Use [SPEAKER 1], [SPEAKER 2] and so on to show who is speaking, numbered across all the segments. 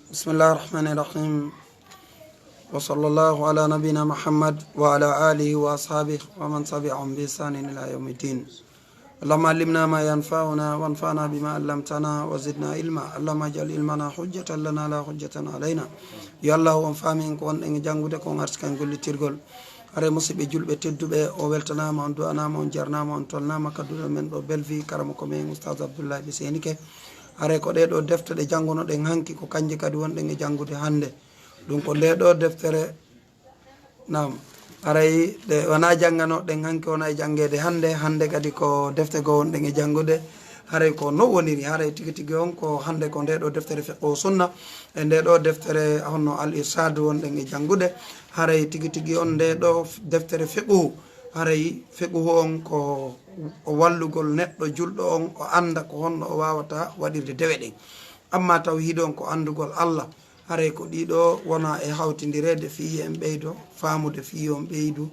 [SPEAKER 1] بسم الله الرحمن الرحيم وصلى الله على نبينا محمد وعلى آله وأصحابه ومن تبعهم بإحسان إلى يوم الدين. اللهم علمنا ما ينفعنا وانفعنا بما علمتنا وزدنا علما. اللهم اجعل علمنا حجة لنا لا حجة علينا. يا الله وانفعنا كون ان جانغودي كون ارسكان غولي تيرغول are musidɓe julɓe tedduɓe o weltanama on du'anama on jarnama on tolnama kadduɗo men ɗo Blfi karama ko men Ustaz Abdoullahi ɓe senike are ko ɗeɗo defte ɗe janngunoɗen hanki ko kanje kadi wonɗen e janngude hannde ɗum ko nde ɗo deftere nam aray ɗe wona jannganoɗen hanki wona e janngede hannde kadi ko defte go wonɗen e janngude haray ko no woniri haray tigi tigi on ko hannde ko nde ɗo deftere fiqhu sunna e nde ɗo deftere honno al irshad wonɗen e janngude haray tigi tigi on nde ɗo deftere fiqhu haray fiqhu on ko wallugol neɗɗo julɗo on o anda ko honno o wawata waɗirde dewe ɗen amma tawhid on ko andugol Allah haray ko ɗiɗo wona e hawtidirede fiyi en ɓeydo famude fiyi on ɓeydu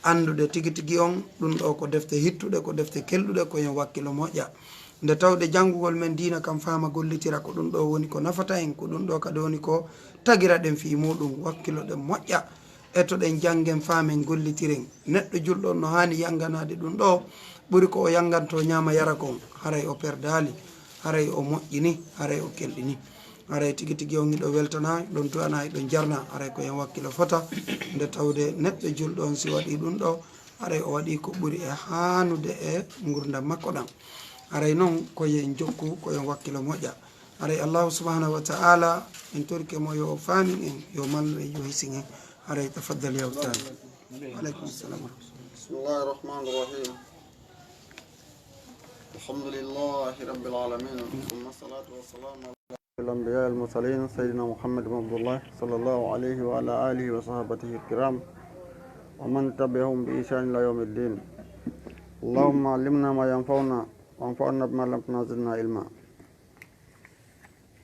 [SPEAKER 1] andude tigi tigi on ɗum ɗo ko defte hittuɗe ko defte kelɗuɗe ko yen wakkilo moƴƴa nde tawde janngugol men dina kam fama gollitira ko ɗum ɗo woni ko nafata en ko ɗum ɗo kadi woni ko tagira ɗen fi muɗum wakkilo ɗen moƴƴa eto ɗen janggen famen gollitiren neɗɗo julɗon no hani yanganade ɗum ɗo ɓuri ko o yanganto ñama yara kon haray o perdali haray o moƴƴini haray o kelɗini haray tigi tigi on iɗo weltana ɗon du'ana iɗon jarna haray ko yen wakkilo fota nde tawde neɗɗo julɗo on si waɗi ɗum ɗo haray o waɗi ko ɓuri e hanude e gurdam makko ɗam haray noon koyen jokku koyen wakkilo moƴƴa haray allahu subhanahu wa ta'ala en torke mo yo famin en yo mallu en yo hisin en haray tafaddal ya ustaz. Aleykum assalam.
[SPEAKER 2] Bismillahir Rahmanir Rahim. Alhamdulillahi Rabbil Alamin. Thumma salatu wassalamu ala al-anbiya al-mursalin sayyidina Muhammad ibn Abdullah sallallahu alayhi wa ala alihi wa sahbihi al-kiram wa man tabi'ahum bi ihsan ila yawmiddin. Allahumma allimna ma yanfa'una wanfa'na bima lam zidna ilma.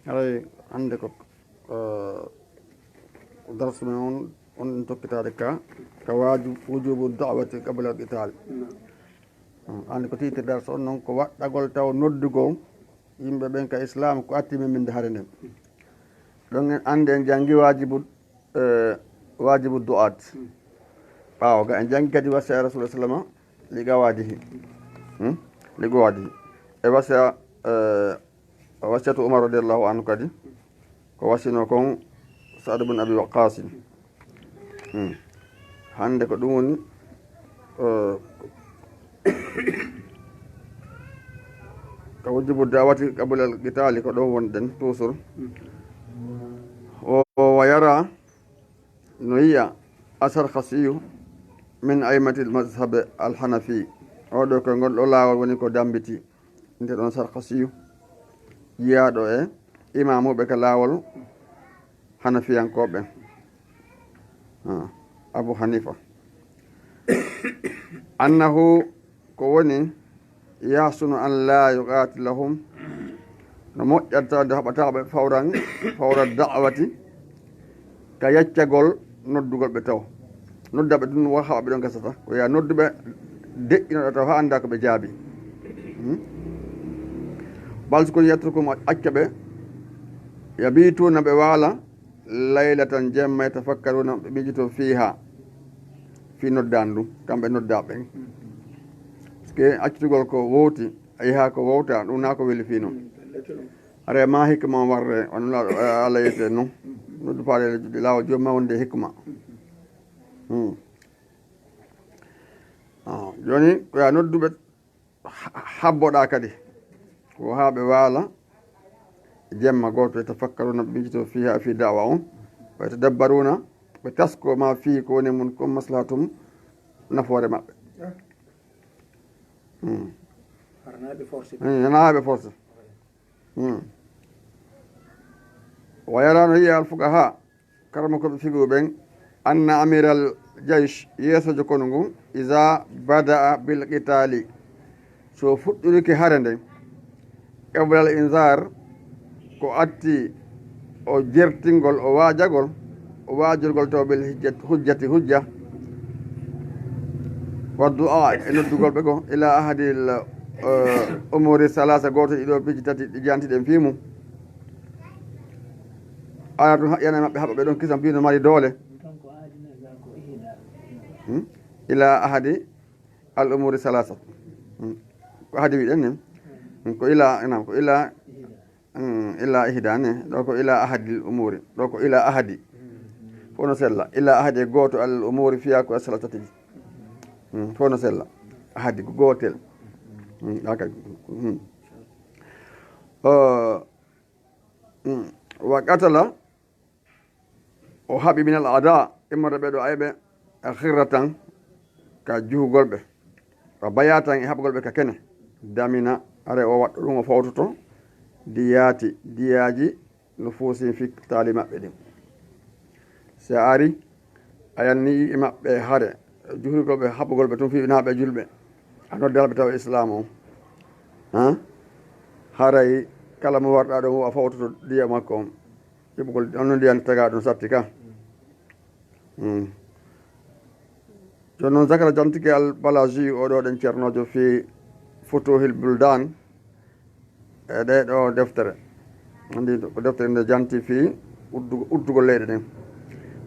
[SPEAKER 2] Haray ande ko درس من on tokkitade ka wujubu da'wati qabla al-qital ande ko titre darso on non ko waɗɗagol taw noddugol yimɓe ɓen ka islam ko atti men minde hare nden ɗon en ande en jangi wajibu du'at ɓawo ga en jangi kadi wasiya rasulullah sallama liga wadihi e wasiyatu umar radiallahu anhu kadi ko wasino kon Sa'd ibn Abi Waqqas hande ko ɗum woni ko wujubu da'wati qabla al-qitali ko ɗo wonɗen toujours o yara no yiya asar khasiyu min aimati al-mazhab al-hanafi oɗo ko gonɗo laawol woni ko dambiti nde ɗon sar khasiyu yiyaɗo e imamuɓe ka laawol hanafiyankoɓe Abu Hanifa annahu ko woni yahsunu an la yuqatilahum no moƴƴata nde haɓataɓe fawra da'wati ka yaccagol noddugol ɓe taw noddaɓe ɗum haɓaɓe ɗon gasata ko ya nodduɓe deƴƴinoɗo taw ha anda ko ɓe jaabi balso ko yettukum acca ɓe yabituna ɓe waala laylatan jemma yatafakkaruna ɓe miijito fiha fi noddani ɗum kamɓe noddaɓe par ce que accitugol ko wowti a yaha ko wowta ɗum na ko weeli fi noon ara ma hikma warre on Allah yete noon noddu faade laawol jomma wonde hikma joni koya nodduɓe habboɗa kadi ko ha ɓe waala jemma goto yatafakkaruna ɓe miijito fiha fi dawa on wa yatadabbaruna ɓe tasko ma fi ko woni mum comme maslahatum nafoore maɓɓe hanaɓe force wa yarano hiya al-fuqaha karama koɓe figu ɓen anna amiral jaysh yeesojo kono ngun isa bada'a bil qitali so fuɗɗiriki hare nden qabla al inzar ko atti o jertingol o waajurgol taw bil hujja wa du'a e noddugol ɓe ko ila ahadil umuri salasa goto ɗiɗo piiji tati ɗi jantiɗen fimu ala ɗum haƴƴana maɓɓe haɓa ɓe ɗon kisa mbino mari doole ila ahadi al umuri salasa ko ahadi wiɗen ni ko ila nam ko ila ihda ne ɗo ko ila ahadi l umuri ɗo ko ila ahadi fof no sella ila ahadi goto al umuri fiya ko salatati fof no sella ahadi ko gotel aka wa qatala o haɓi min al ada immata ɓeɗo ayɓe khirratan ka juhugolɓe ka bayatan e haɓgolɓe ka kene damina are o waɗɗo ɗum o fawtoto diyaji no fuusi fi taali maɓɓe ɗin si a ari a yanni e maɓɓe haare juhugolɓe haɓgolɓe tun fi naɓe julɓe a noddalɓe taw islam o haray kala mo warɗa ɗo a fawtoto diya makko on ƴiɓgol onno ndiyan taga ɗum satti ka joni noon zakara jantike al balaji oɗo ɗen ceernojo fi futuhil buldan e ɗeɗo deftere andi ko deftere nde janti fi uddugol leyɗe ɗen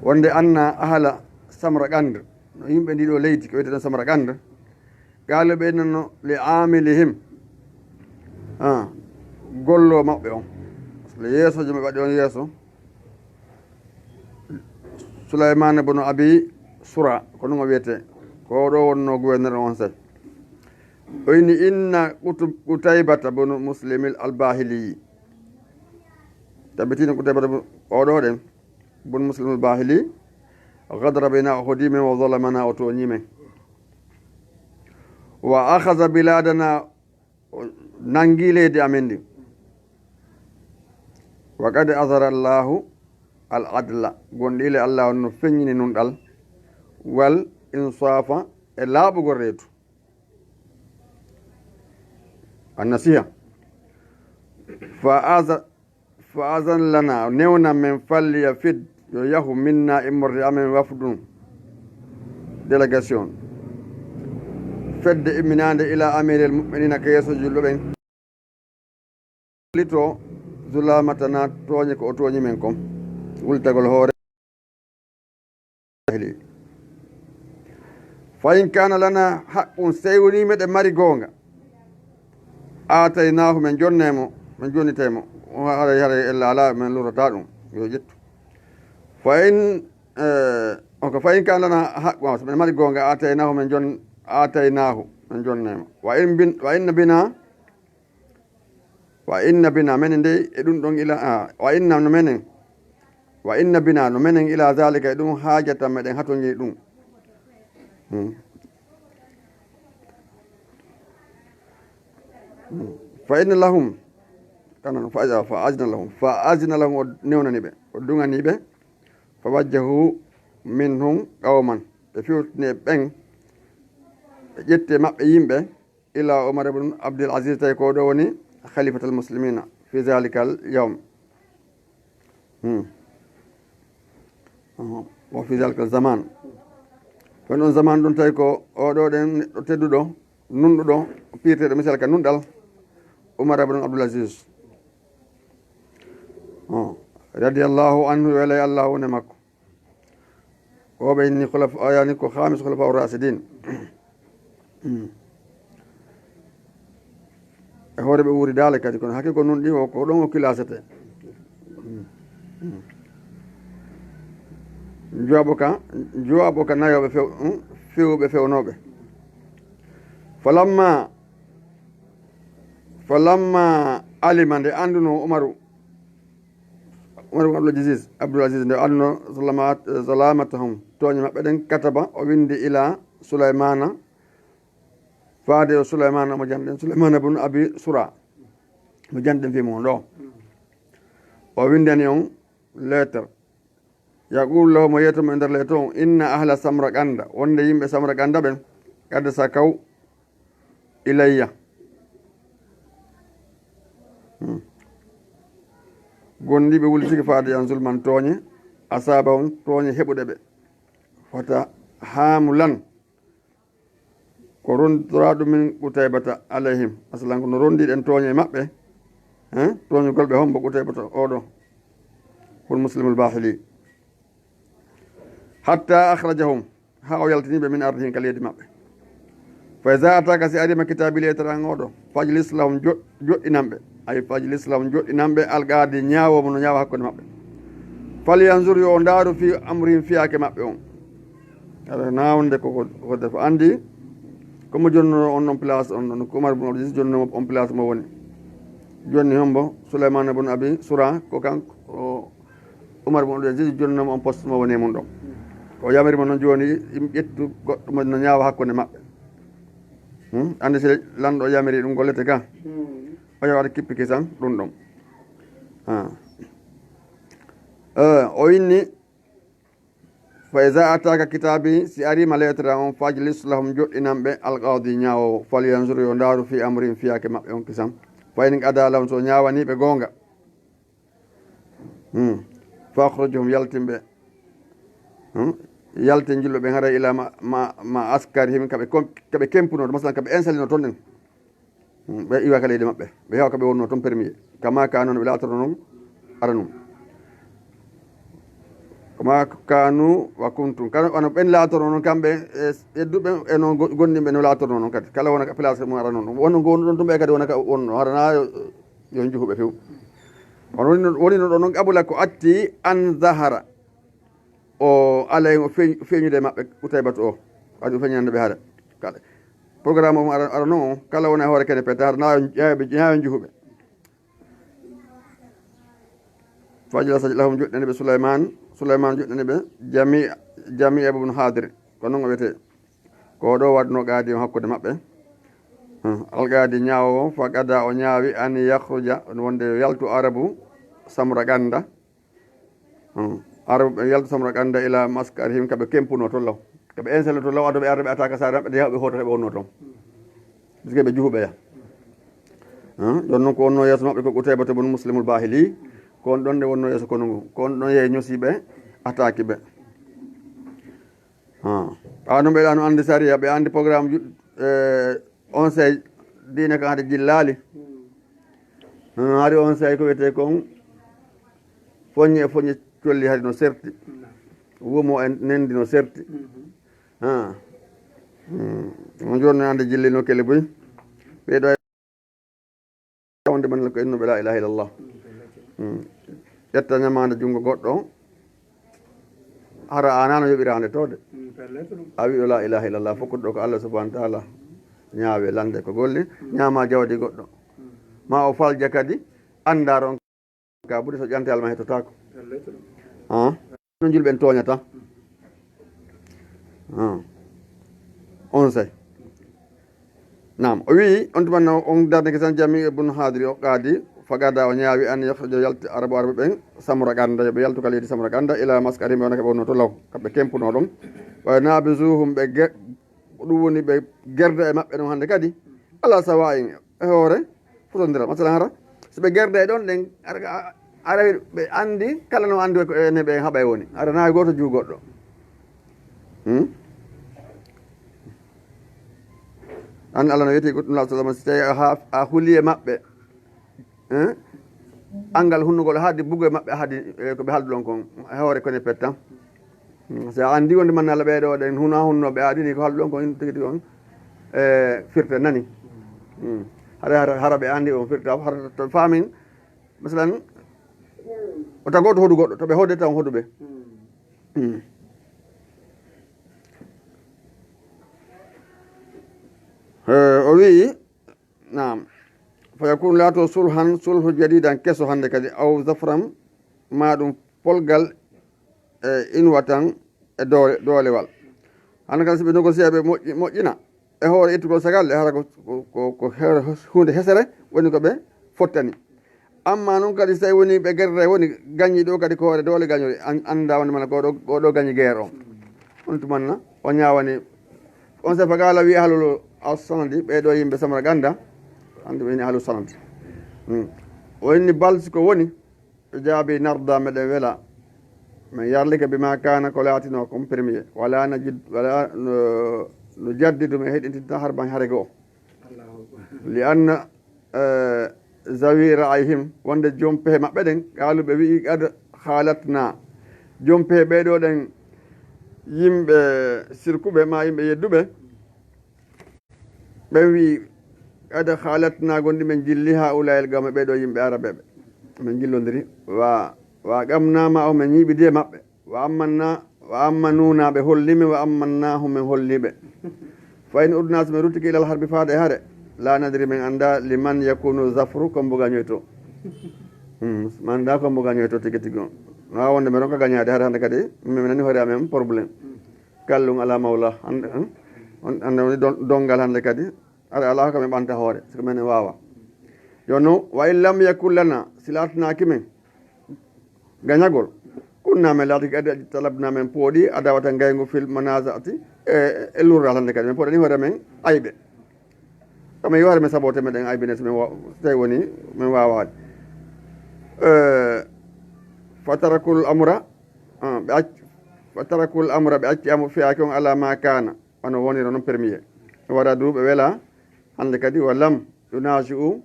[SPEAKER 2] wonde anna ahala samraqande no yimɓe ndiɗo leydi ko wiyete ɗon samraqande gaalo ɓe nanno li amilihim gollo maɓɓe on le yeeso jomi waɗi on yeeso souleymane bono abi sura ko ɗum o wiyete ko ɗo wonno gouverneur on sed o inni inna qutaybata bono muslimil albahili tabitino qutaybata oɗo ɗen bono muslimil bahili gadara bina o hodimen wa zalamana o toñimen wa akhadha biladana nangi leydi amen ndi wa qad azara allahu al adla gonɗi ile allah on no feññini nun ɗal wal insafa e laaɓugol reedu annasiha fa azan lana newnan men falliya fid yo yahu minna immorde amen wafdum délégation fedde imminande ila amirel mu'minina ka yeeso julɓe ɓen lito zulamatana tooñe ko o tooñi men kom wultagol hoore fa in kana lana haqqun sewnime ɗe mari goonga ataynahu men jonnemo men jonnitemo haray ella men lurata ɗum yo ƴettu fa in fa in kana lana haqqun so ɓe mari goonga ataynahu men jonnemo wa inna bina menen nde e ɗum ɗon ila wa inna bina no menen ila zalika e ɗum haajata meɗen hatoji ɗum fa inna lahum kanan fa azna lahum o newnaniɓe o duganiɓe fa wajjahu minhum qawman ɓe fiwtine ɓen ɓe ƴette maɓɓe yimɓe ila omar ibn abdul aziz tawi ko ɗo woni khalifatal muslimina fi zalikal yawm o fi zalikal zaman ko ɗon zaman ɗum tawi ko oɗo ɗen neɗɗo tedduɗo nunɗuɗo pirteɗo misal ka nunɗal omar ibn abdul aziz radiallahu anhu welay allah wone makko oɓe inni ayani ko hamis khulafa u rasidin e hoore ɓe wuuri daale kadi kono hakke ko nun ɗi o ko ɗon o kilasete jowabo ka nayoɓe fewɓe fewnoɓe falamma alima nde anduno Umar Abdoul Aziz nde anduno zalamatahum tooñe maɓɓe ɗen kataba o windi ila Souleymana faade o Souleymana mo janɗen Souleymana bun abi sura mo janɗen fimo ɗo o windani on lettre yaqulu lahu mo yeytomo e nder lettre on inna ahla samraqanda wonde yimɓe samraqanda ɓen qad sakaw ilayya gonɗiɓe wultiki faade yan zulman tooñe asaba on tooñe heɓuɗe ɓe fata hamulan ko rondora ɗumin Qutaybata alayhim asalan ko no rondiɗen tooñe maɓɓe tooñugol ɓe hombo Qutaybata oɗo والمسلم الباحلي حتى أخرجهم هاو يلتني من أرضهم كاليد مابه فإذا أتاك سيادي ما كتابي ليتران غودو فاجلس لهم جو إنامبه أي فاجلس لهم جو إنامبه القادي نياو من نياو هكذا مابه فلينظر يوندار في أمرهم فيها كما بيون هذا ناون دكو دفع عندي كم جون on place on Kumar bin Abdul Jon on place mo woni joni hombo Sulaiman bin Abi Sura ko kanko Umar bin Abdul Jon on poste mo woni mon do o yamiri mon joni ƴettu goɗɗo mo no ñaawa hakkunde maɓɓe ande si lanɗo yamiri ɗum gollete ka o yawata kippi kisan ɗum ɗon o inni fa iza ataka kitabi si arima lettre on fajlis lahum joɗɗinanɓe alqadi ñaawowo falyanzur yo ndaaru fi amrin fiyake maɓɓe on kisan fayni ada lam so ñaawaniɓe gonga fa akhrujuhum yaltimɓe yalte julɓe ɓe hara ila ma askari him kaɓe kempunoto masalan kaɓe installino toon ɗen ɓe iwa ka leydi maɓɓe ɓe hewa kaɓe wonno toon permis kama ka noon ɓe latoro noon ara num kama kanu wa kuntum ano ɓen latoro noon kamɓe e duɓe eno gonɗinɓe no latoro noon kadi kala wona place mum ara noon wonno gonɗo ɗon tumɓe kadi wonaka wonno harana yo juhuɓe few woni no ɗo noon abula ko atti an zahara o alay o feeñude maɓɓe utaybatu o adi o feeñande ɓe haɗa kala programme o ara noon kala wona hoore kene pete haɗa ñaawe juhuɓe fajila saji lahum joɗɗani ɓe Souleymane joɗɗani ɓe jami ibn hadir ko noon o wiyete ko ɗo waɗno gaadi o hakkude maɓɓe algaadi ñaawo fa gada o ñaawi an yahruja wonde yaltu arabu samra ganda arabu ɓe yaltu samra ganda ila maskari him kaɓe kempuno to law kaɓe installe to law adoɓe arde ɓe attaque sare maɓɓe yaɓe hoto heɓe wonno toon puisque ɓe juhuɓeya joni noon ko wonno yeeso maɓɓe ko utaybata bun muslimul bahili ko on ɗon nde wonno yeeso kono ngu ko on ɗon yeehe ñosiɓe attaque ɓe ɓawa noon ɓeɗa no andi saria ɓe andi programme on sey diine kan haade jillali haade on sey ko wiyete kon foññe e foññe colli haade no serti wumo en nendi no serti on joni ande jillino kele boy ɓeɗo wonde man ko innoɓe la ilaha illallah ƴetta ñamande junngo goɗɗo hara anano yoɓirande tode a wiɗo la ilaha illallah fokkude ɗo ko Allah subahanahu wa taala ñaawe lande ko golli ñaama jawdi goɗɗo ma o falja kadi anda ron ka ɓuuri so ƴante alma hettotako no julɓen toñata on sey nam o wi on tumanno on darde kesan jami ibn hadri o qaadi fagada o ñaawi an yahruja yalti arabu ɓen samra ganda yoɓe yaltu kala yiidi samra ganda ila maskari ɓe wona kaɓe wonno to law kamɓe kempuno ɗon wa nabisuhum ɓe ɗum woni ɓe gerda e maɓɓe ɗon hannde kadi ala sawa en e hoore fotodira masalan hara so ɓe gerda e ɗon ɗen ara ɓe andi kala no andi ko ene ɓe haɓa e woni ara nawi goto juu goɗɗo an Allah no wiyete goɗɗum la sallam so tawi a huuli e maɓɓe angal hunnugol haadi bugo e maɓɓe haadi ko ɓe haldu ɗon kon hoore kone pettan so a andi wonde man Allah ɓeeɗo ɗen hunnoɓe aadini ko haldu ɗon kon tigi tigi on firte nani hara ɓe andi on firta hara to faamin masalan o tagoto hoɗu goɗɗo to ɓe hodde tan hoɗu ɓe o wii nam fa yakunu laato sulhu jadidan keso hannde kadi aw zafram ma ɗum polgal inwa tan e doolewal hannde kadi so ɓe négocie ɓe moƴƴina e hoore ittugol sagalle hara ko hunde hesere woni ko ɓe fottani amma noon kadi so tawi woni ɓe guerre woni gañi ɗo kadi ko hoore doole gañori anda wonde mana koɗo gañi guerre on tumanna o ñawani on safa gala wi ahlul sanadi ɓeɗo yimɓe samra ganda hande ɓe ni ahlul sanadi o inni balsi ko woni ɓe jaabi narda meɗen weela min yarlike bima kana ko laatino comme premier wala no jaddidu mi heɗintinta harban hare goo li anna zawi ra'ayhim wonde joom pehe maɓɓe ɗen kaaluɓe wi qad halatna jompe ɓeɗo ɗen yimɓe sirkuɓe ma yimɓe yedduɓe ɓe wi ada halatna gonɗi men jilli ha ulayel gama ɓeɗo yimɓe arabeɓe min jillodiri wa gamnama o min ñiɓidi e maɓɓe wa ammanuna ɓe hollimi wa ammannahum min holliɓe fa in udna so min ruttiki ilal harbi faade haade la nadiri min anda liman yakunu zafru kombo gañoy to mi anda kombo gañoy to tigi tigi on no wawa wonde mi ronka gañade haade hande kadi min nani hoore amen probléme kallum ala mawla ande woni dongal hande kadi aɗa ala hokka min ɓanta hoore siko minen wawa jonno wa in lam yakun lana silatanaki min gañagol kunnamen laatiki adi talabnamen pooɗi adawata ngaygo fil manasati e lurral hande kadi min pooɗani hoore men ayɓe kama yo hoore men sabote meɗen aybine so tawi woni min wawade fatarakul amra fatarakul amra ɓe acci amo fiyaki on ala ma kana ono wonira noon premier waɗa duuɓe weela hande kadi wa lam yunasi u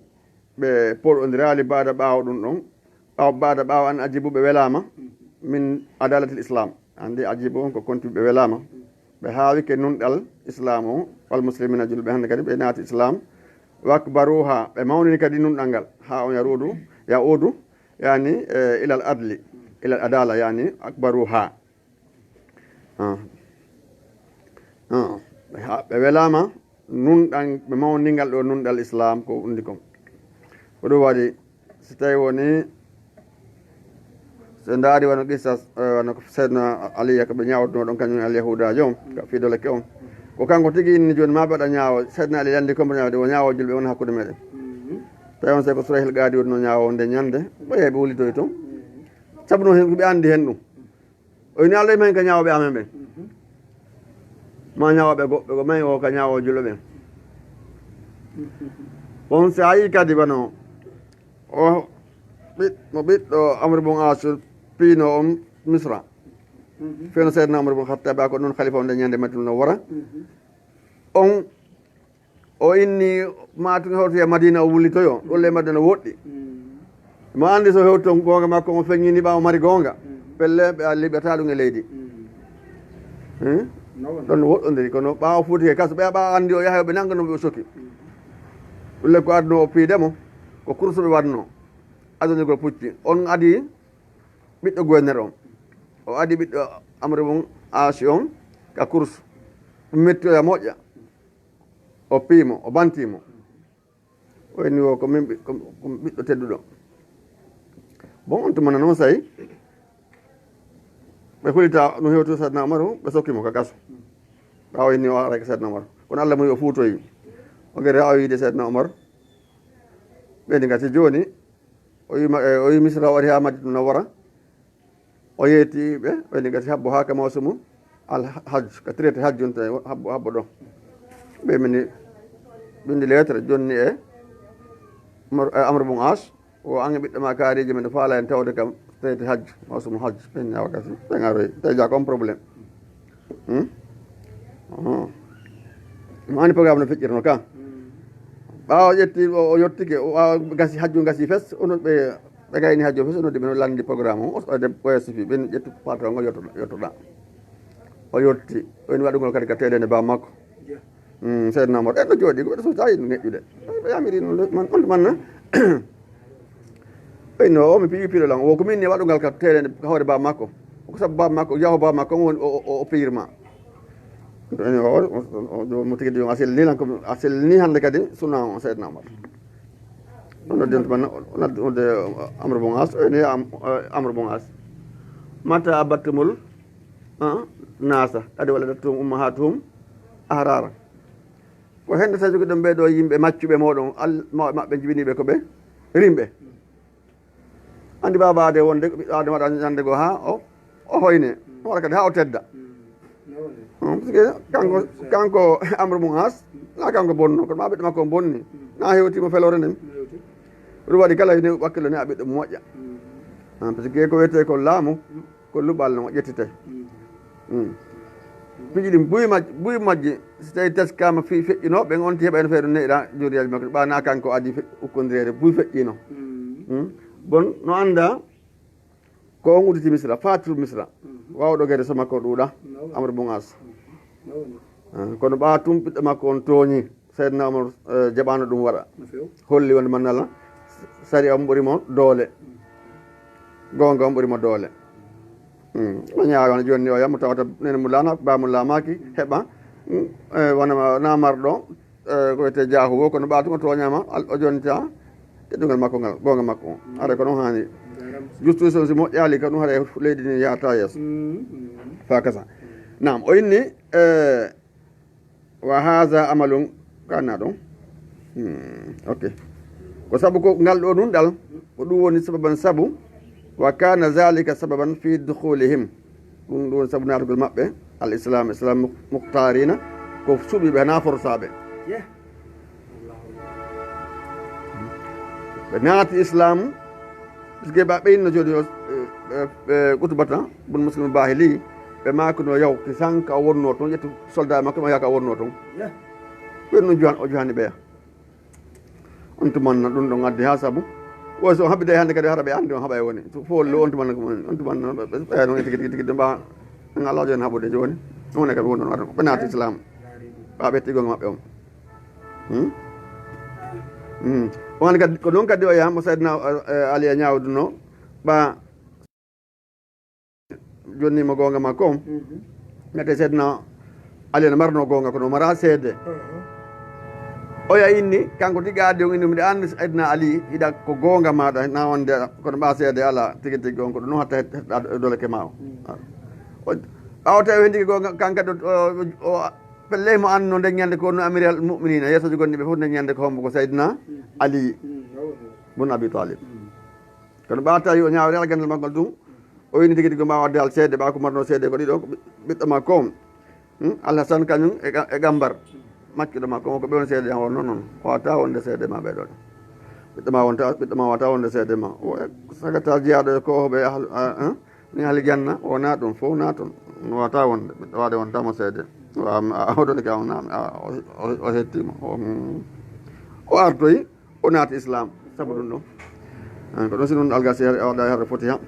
[SPEAKER 2] ɓe poɗodirali baada ɓaawo ɗum ɗon baada ɓaawo an ajibuɓe welama min adalatil islam andi ajibu on ko kontiɓe welama ɓe haawike nunɗal islam o wal muslimina julɓe hande kadi ɓe naati islam wakbaruha ɓe mawnini kadi nunɗal ngal ha on yaudu yani ilal adli ilal adala yani akbaruha ɓe welama nunɗan ɓe mawningal ɗo nunɗal islam ko undi kon ko ɗum waɗi so tawi woni so daari wano qissas wano ko seydno aliya ko ɓe ñawtuno ɗon kañum alyahudajo on fidoleke on ko kanko tigui inni joni ma ɓeɗa ñaawo seydno ali andi compo ñawde o ñawo julɓe won hakkude meɗen tawi on sey ko surahil gaadi wonno ñawo nde ñande ɓoye ɓe wulitoy toon saabu no ɓe andi hen ɗum o ini allah men ko ñawoɓe amen ɓen ma ñawoɓe goɓɓe ko may o ka ñawo julɓe ɓen on si a yi kadi wano o mo ɓiɗɗo amadou bon asu piino on misra feno seydna amadou bon hattaɓe ko ɗon khalifa o nde ñande madina no wora on o inni matuge hewto e madina o wullitoyo ɗolle madina woɗɗi mo andi so hewto gonga makko o feññini ɓawo mari gonga pelle ɓe a liɓata ɗum e leydi ɗon no woɗɗodiri kono ɓawo fuuti e kaso ɓe ɓawa andi o yaha ɓe nangganoɓe o soki ɗulle ko adno o piidemo ko course ɓe wadno adonigol pucci on adi ɓiɗɗo gouverneur on o adi ɓiɗɗo amadou bon asi on ka course ɗum mettoya moƴƴa o piimo o bantimo o inni o ko min ɓiɗɗo tedduɗo bon on tumana noon sayi ɓe hulita no hewto sadna omaru ɓe sokkimo ka gaso ɓawo inni o arake sadna omaru kono allah muyi o fuutoyi o gere a wiide sadna omar ɓeydi gati joni o yi misra o waɗi ha madina no wara o yeeti ɓe ɓeydi gati habbo ha ka mawsumu al hajj ka traité hajj on tawi habbo ɗo ɓe mini ɓindi lettre jonni e amadou bon as o ange ɓiɗɗo ma kaariji men faala hen tawde kam traité hajj mawsumu hajj ɓen ñawa gasi ɓen aroyi tawi ja comme probléme mo ani programme no feƴƴirno ka ɓawo ƴetti o yettike o wawa gasi hajju gasi fes onon ɓe gayni hajju fes onodde ɓe no landi programme o ode oyasifi ɓen ƴetti patron ngo yettoɗa o yetti o woni waɗugol kadi ka telede ba makko seydna mor en no jooɗi ko ɓeɗa so tawi neƴƴude ɓe yamiri on manna ɓeyno o mi piyi piiɗo lan o ko min ni waɗugal ka telede ka hoore ba makko ko saabu ba makko yaho ba makko on woni o piyirma mo tigi jon a sellini hande kadi suna o seydna omar on noddi on tumanna onode amadou bon as oni amadou bon as mata abattumol nasa adi walla dattum ummahatuhum ahrara ko hende sa jogi ɗon ɓeɗo yimɓe maccuɓe moɗon mawɓe maɓɓe jibiniɓe ko ɓe rimɓe andi babade wonde ɓiɗɗo adama waɗa ñande goo ha o hoyne o waɗa kadi ha o tedda par ce que kanko amadou bon as na kanko bonno kono ma ɓiɗɗo makko o bonni na hewtimo felore nden ɗum waɗi kala ni wakkilo ni a ɓiɗɗo mo moƴƴa par ce que ko wiyete ko laamu ko luɓal no ƴettite piiji ɗi buy majji so tawi teskama fi feƴƴino ɓen on ti heɓano feere neɗɗa juriyaji makko ɓana kanko adi ukkodirede buy feƴƴino bon no anda ko on uditi misra fatul misra wawɗo gede so makko ɗuuɗa amadou bongas kono ɓa tum ɓiɗɗo makko on tooñi seydna omar jaɓano ɗum waɗa holli wonde mannala sari on ɓurimo doole gonga on ɓurimo doole o ñaawano joni o yammo tawata nene mo lana bamo lamaki heɓa wona namarɗo ko wiyete jaahu o kono ɓa tuma toñama o jonita teddungal makko ngal gonga makko o ara ko noon hani justu so si moƴƴali ka ɗum haɗa leydi ni yahata yeeso fa kasa nam o inni wa haha amalum kanna ɗon ok ko saabu ko ngal ɗo nun ɗal ko ɗum woni sababan sabu wa kana zalika sababan fi dukhulihim ɗum woni sabu natugol maɓɓe al islam muhtarina ko suɓiɓe hana forsaɓe ɓe naati islam puisque ɓa ɓeyinno joni o ɓutubata bon muslim bahili ɓe makuno yaw ki sanka o wonno toon ƴettu soldat makko ma yaka o wonno toon ɓenno johan o johani ɓeya on tumanna ɗum ɗon addi ha saabu o so haɓide hannde kadi hara ɓe andi on haɓa e woni follo on tumanna on tumanna ɓeya noon tigi tigi mba ala joni haɓude joni one kadi wonɗon waɗa ɓe naati islam ɓa ɓettigonga maɓɓe on on kadi ko noon kadi o yaha mo saydna ali e ñawduno ɓa jonnimo gonga makko on mete seydna ali ne marno gonga kono mara seede oya inni kanko tigi addi on inni mbiɗa andi saydna ali hiɗa ko gonga maɗa na wonde kono ɓa seede ala tigi tigi on ko ɗum noon hatta heɗɗa doleke ma o ɓawa tawi hen tigi gonga kankadi o pelle mo anno nde ñande ko no amiral muminina yeesoji gonɗiɓe fof nde ñande ko hombo ko saydna ali bun abi talib kono ɓa tawi o ñawri ala gandal makko ɗum o wini tigi tigi mbawa wadde hal seede ɓa ko marno seede ko ɗiɗo ɓiɗɗo makko on alhasan kañum e gambar makkiɗo makko ko ɓe won seede wonno noon o wata wonde seede ma ɓeɗon ɓiɗɗo ma wata wonde seede ma sagata jeyaɗo e kohoɓe ni haali janna wona ɗum fof na toon wata wonde ɓiɗɗo wade wontamo seede oɗoni ka o hettima o artoyi o naati islam saabu ɗum ɗon ko ɗon si noon algasi waɗa harde foti ha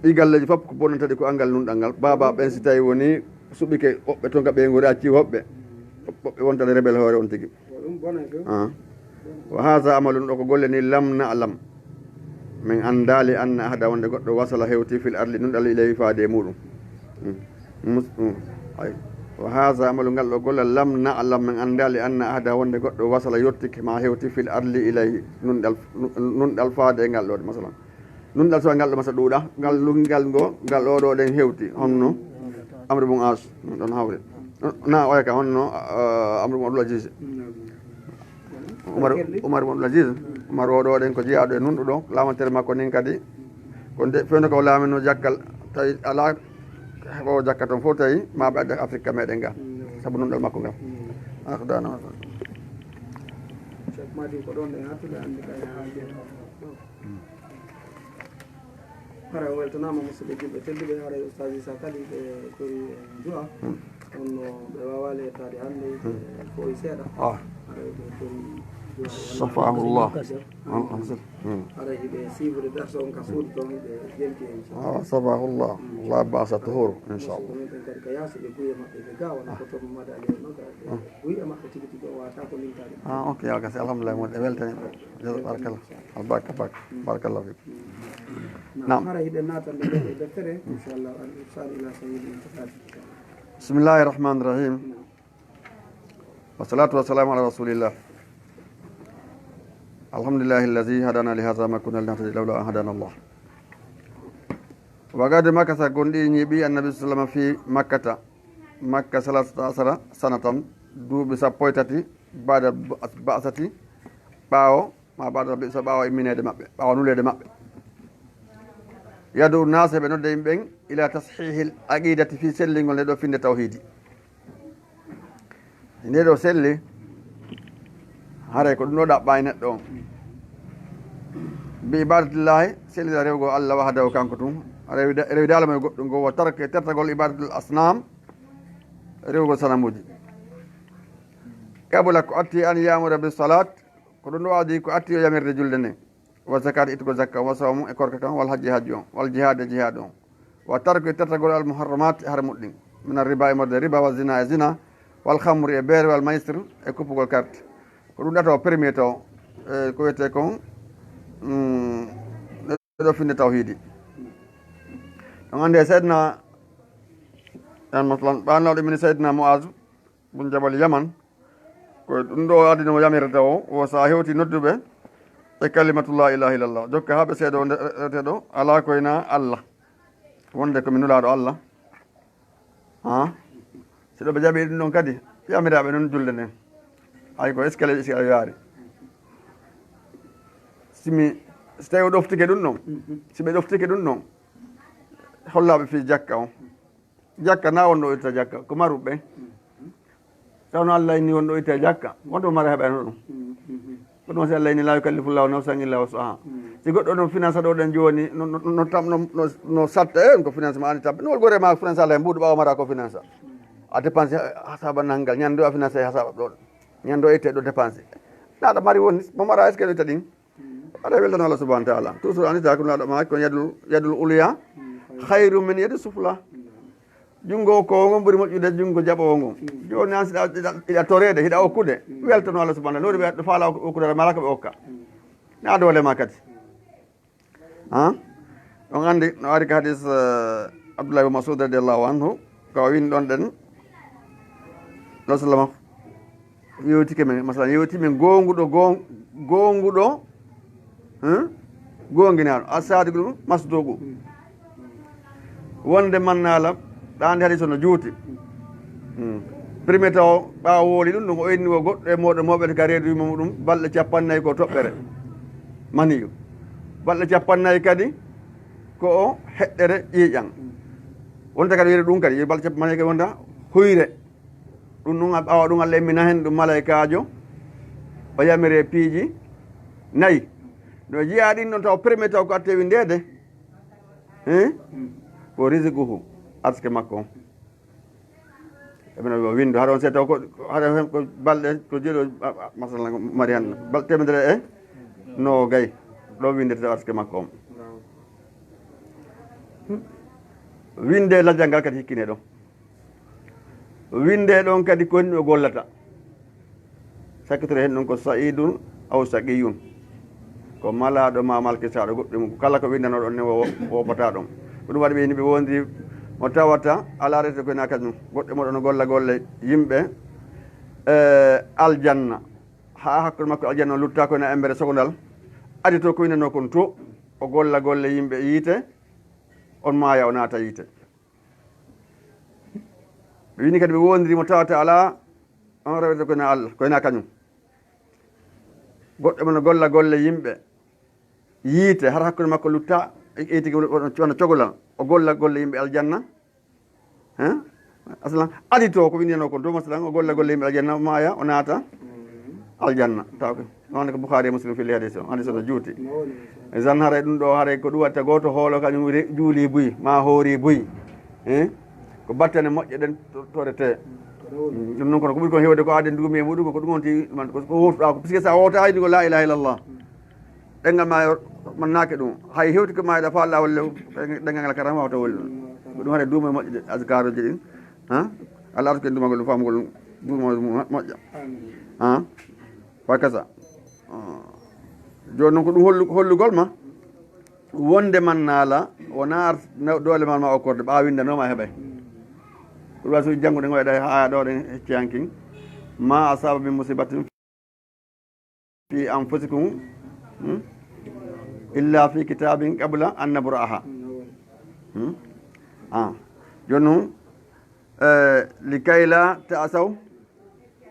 [SPEAKER 2] ɗi galleji fof ko bonnatadi ko angal nunɗal ngal baba ɓen si tawi woni suɓike woɓɓe toon ka ɓe gori acci hoɓɓe woɓɓe wontade rebel hoore on tigui wa haha amalu ɗo ko golle ni lam na alam min andali anna ahada wonde goɗɗo wasala hewti fil arli nunɗal ilayi faade e muɗum wa haha amalu ngal ɗo golle lam na alam min andali anna ahada wonde goɗɗo wasala yettike ma hewti fil arli ilayi nunɗal faade e ngal ɗo masalan nunɗal so ngal ɗo masa ɗuuɗa ngal lungal ngo ngal oɗo ɗen hewti honno amadou bon as ɗon hawre na oya ka honno amadou bon abdoulaziz oumar bon abdoulaziz oumar oɗo ɗen ko jeeyaɗo e nunɗuɗo lamatere makko nin kadi ko nde fewno ko laamino jakkal tawi ala o jakka toon fof tawi maɓe adda afrique meɗen ga saabu nunɗal makko ngal akdana
[SPEAKER 1] hara weltanama musidɓe julɓe tedduɓe haara Ustaz Isa kadi ɓe tori du'a onno ɓe wawali ettade hannde fo e seeɗa hara ɓe tori
[SPEAKER 2] safahullah
[SPEAKER 1] hara hiɓe suivre darso on ka suuɗi toon ɓe jelti
[SPEAKER 2] safahullah allah basa tohoro inchallah
[SPEAKER 1] ɗumen kadi ka yaasi ɓe guye maɓɓe ɓe ga wona ko toon mamade ali noga guye maɓɓe tigi tigi o wata ko lintade
[SPEAKER 2] ok algasi alhamdulillah mon ɗe weltani barakallah albaka barakallah fik
[SPEAKER 1] nam hara hiɗen natande ɗe deftere inchallah al-irsal ila sayyidil muttaqin
[SPEAKER 2] bismillahi rahmani rahim wassalatu wassalamu ala rasulillah alhamdulillahi allazi hadana li hadha ma kunna linahtadi lawla an hadana allah wagade makasa gonɗi ñiiɓi annabi sallam fi makkata makka salasata asara sanatan duuɓi sappo e tati bada basati ɓaawo ma bada so ɓaawo imminede maɓɓe ɓaawo nulede maɓɓe yadu nase ɓe nodde yimɓen ila tashihil aqidati fi sellingol nde ɗo finde tawhidi nde ɗo selli haray ko ɗum ɗo ɗaɓɓa e neɗɗo on bi ibadatillahi sellida rewgo allah wahdahu kanko tum rewide alama e goɗɗum go wa tarke tertagol ibadatul asnam rewgol sanamuji kabula ko atti an yamura bi salat ko ɗum ɗo adi ko atti o yamirde julde nden wa zakat itgo zakka wa sawmu e korka kan wal hajji hajji on wal jihad on wa tarku tatagol al muharramat haramuddin min riba e morde riba wa zina e zina wal khamri e beere wal maistre e kuppugol carte ko ɗum ɗato premier taw ko wiyete kon ɗo finde tawhidi ɗon ande seydna an masalan ɓannawɗo min seydna moaz bun jabal yaman ko ɗum ɗo adino yamirata o sa hewti nodduɓe e kalimatullah ilaha illallah jokka haɓe seeɗo reteɗo ala koyna allah wonde komi nulaɗo allah si ɗo ɓe jaɓi ɗum ɗon kadi yamiraɓe noon julde nden hay ko escale si a yaari so tawi o ɗoftike ɗum ɗon si ɓe ɗoftike ɗum ɗon hollaɓe fi jakka o jakka na wonɗo itta jakka ko maruɓe tawno allah inni wonɗo itta jakka wonto mara heɓano ɗum ko ɗum si allah inni la yukallifullahu nafsan illa wusaha si goɗɗo no finance ɗo ɗen joni no satta en ko finance ma ani tabbe no wolgore ma finance allah e mbuɗo ɓawa mara ko finance a dépense hasaba nanggal ñande a finance hasaba ɗo ñando itte ɗo dépense naɗa mari woni mo mara est ce que ɗo itta ɗin aɗa weltano allah subahana taala toujours anita ko naɗo ma ko yadul uluya hayru min yadi sufla junngo ko ngon ɓuri moƴƴude junngo jaɓowo ngon joni an siɗa iɗa torede hiɗa okkude weltano allah subahana nori ɓe faala okkudere malaka ɓe okka ne a doole ma kadi ɗon andi no ari ko hadis abdoulah ibn masud radiallahu anhu ko win ɗon ɗen no sallama yewtike men masalan yewti men gonguɗo gonginaɗo a sadigu ɗum masdogu wonde mannala ɗande haɗi sono juuti premier taw ɓawa wooli ɗum ɗum o inni o goɗɗo e moɗo moɓete ka reedu wima ɗum balɗe 50 ko toɓɓere maniyu balɗe 50 kadi ko o heɗɗere ƴiiƴan wonta kadi wiide ɗum kadi balɗe 50 kadi wonta huyre ɗum ɗum a ɓawa ɗum allah emmina hen ɗum malaikajo o yamire piiji 4 no jiya ɗin ɗon taw premier taw ko attewi ndede ko risiguhu arske makko eɓeno windo haɗa on se taw haɗa ko balɗe ko jeeɗo masalah mari han balɗe temedere e no gay ɗo windete taw arske makko on winde lajjal ngal kadi hikkine ɗon winde ɗon kadi ko henni o gollata sakkitore hen ɗon ko saidun aw saqiyun ko malaɗo ma malkisaɗo goɗɗum kala ko windano ɗon ne woppata ɗon ko ɗum waɗi ɓe yimɓe wondiri mo tawata ala rete koyna kañum goɗɗe moɗo no golla golle yimɓe aljanna ha hakkude makko aljanna o lutta koyna embere sogondal adi to koynano kon to o golla golle yimɓe yiite on maya o naata yiite ɓe wini kadi ɓe wondiri mo tawata ala on rewete koyna allah koyna kañum goɗɗe mo no golla golle yimɓe yiite har hakkude makko lutta eytigi wona cogolal o golla golle yimɓe aljanna asalan adi to ko windino kon to masalan o golla golle yimɓe aljanna maya o naata aljanna taw ko noonne ko boukhari e muslim fili hadis o no juuti jan haray ɗum ɗo haray ko ɗum watta goto hoolo kañum juuli buy ma hoori buy ko battane moƴƴe ɗen torete ɗum noon kono ko ɓuri kon hewde ko aden dugumi e muɗum ko ɗum onti ko woftuɗa ko puisque sa wota haydi ko la ilaha illallah ɗengal ma mannake ɗum hay hewti ko mayiɗa fa allah wolle ɗengal ngal kata wawta wolle ko ɗum haɗa duuma e moƴƴude askaruji ɗin allah artu ken dumagol ɗum famugol duuma moƴƴa wa kasa joni noon ko ɗum hollugol ma wonde man naala wona doole mal ma okkorde ɓawa windanoma heɓay ko ɗum wawi soji janggude ngoyɗa ha ɗo ɗen hecciyankin ma asaba min musibatin fi anfusikum illa fi kitabin qabla an nabra'aha joni noon likayla ta'asaw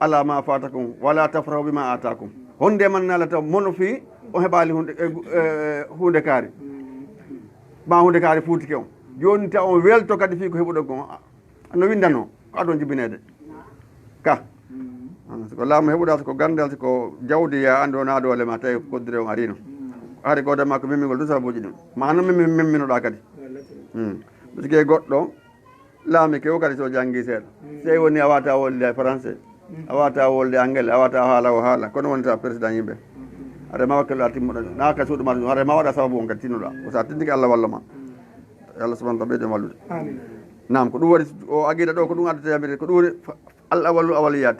[SPEAKER 2] ala ma fatakum wala tafrahu bima atakum honde man nala taw mono fi o heɓali hunde kaari ma hunde kaari fuutike on joni taw on welto kadi fi ko heɓuɗo gon no windano ko adon jibinede ka ko laamu heɓuɗa ko gandal ko jawdi ya andi wona doole ma tawi koddire on arino haade ko dema ko memmigol du sababuji ɗum ma no memminoɗa kadi pisque goɗɗo laami ke o kadi so janggi seeɗa sey woni a wata wolde français a wata wolde anglais a wata haala o haala kono wonta président yimɓe ada ma wakkil atim na ka suudu ma ada ma wada sababu on tinnuda o sa tindiki Allah walla ma Allah subhanahu wa ta'ala be wallude amin nam ko dum wadi o agida do ko dum addata yamire ko dum Allah wallu awaliyat